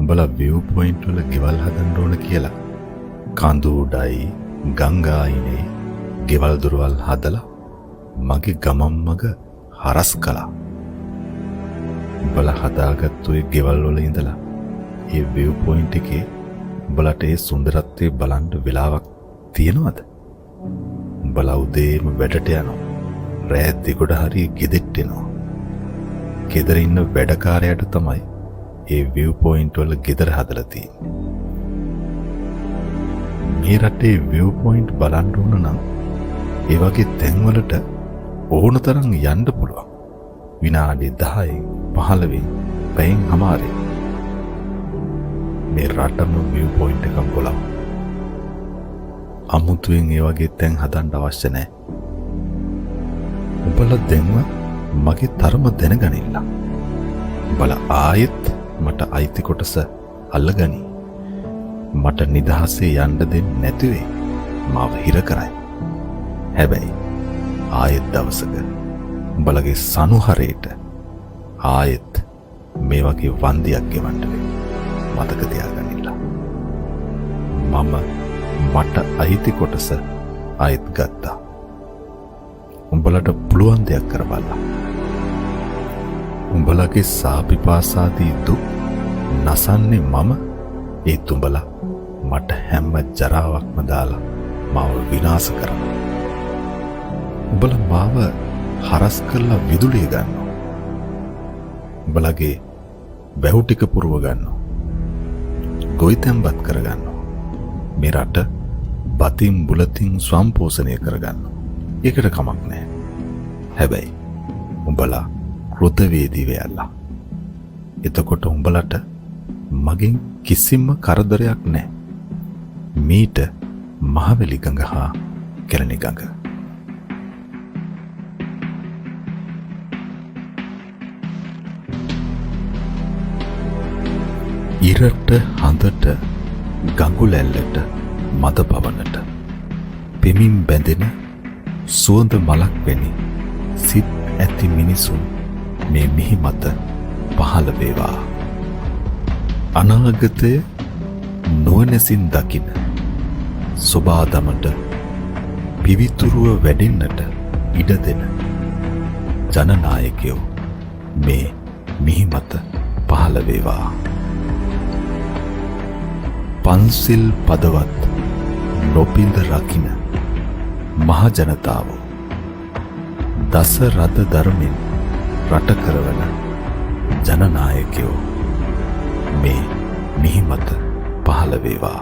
උඹලා view point වල ගෙවල් හදන්න ඕන කියලා කඳු උඩයි ගංගායිනේ ගෙවල් දොරවල් හදලා මගේ ගමන් මග හරස් කළා. උඹලා හදාගත්තු ඒ ගෙවල් වල ඉඳලා ඒ view point එකේ උඹලට ඒ සුන්දරත්වය බලන්න වෙලාවක් තියෙනවද? උඹලා උදේම වැඩට යනවා. රෑ දෙකට හරි ගෙදෙට්ට එනවා. ගෙදර ඉන්න වැඩකාරයාට තමයි ඒ view point වල ගෙදර හදලා තියෙන්නේ. මේ රටේ view point බලන්න ඕන නම් ඒ වගේ තැන්වලට ඕන තරම් යන්න පුළුවන්. විනාඩි 10 15 පැයෙන් හමාරේ. මේ රටම view point එකක් බලන්න. අමුතුවෙන් ඒ වගේ තැන් හදන්න අවශ්‍ය නැහැ. උඹලා දෙන්න මගේ තරම දැනගනින්න. උඹලා ආයෙත් මට අයිති කොටස අල්ලගනි. මට නිදහසේ යන්න දෙන්නේ නැතුවේ මාව හිර කරයි. හැබැයි ආයෙත් දවසක උඹලගේ සනුහරේට ආයෙත් මේ වගේ වන්දියක් ගෙවන්න වෙයි. මතක තියාගන්න. මම මට අයිති කොටස ආයෙත් ගත්තා. උඹලට පුළුවන් දෙයක් කරපල්ලා. උඹලගේ සාපිපාසාදී දුක් නසන්නේ මම. ඒ උඹලා මට හැම ජරාවක්ම දාලා මාව විනාශ කරනවා. උඹලා මාව හරස් කරලා විදුලිය ගන්නවා. උඹලගේ බැහු ටික පුරව ගන්නවා. ගොවිතැන්පත් කරගන්නවා. මේ රට බතින් බුලතින් ස්වම්පෝෂණය කරගන්නවා. ඒකට කමක් නැහැ. හැබැයි උඹලා කෘතවේදී වෙයලා. එතකොට උඹලට මගෙන් කිසිම කරදරයක් නැහැ. මීට මහවැලි ගඟ හා කැලණි ගඟ. ඉරට හඳට ගඟුලැල්ලට මද පවනට පෙමින් බැඳෙන සුවඳ මලක් වැනි සිත් ඇති මිනිසුන් මේ මිහි මත පහළ වේවා. අනාගතය නුවණැසින් දකින සොබාදමට පිවිතුරුව වැඩෙන්නට ඉඩ දෙන ජනනායකයෝ මේ මිහි මත පහළ වේවා. පන්සිල් පදවත් නොපිඳ රකින මහ ජනතාව දස රථ ධර්මෙන් රට කරවන ජනනායකයෝ මේ මිහි මත පහළ වේවා.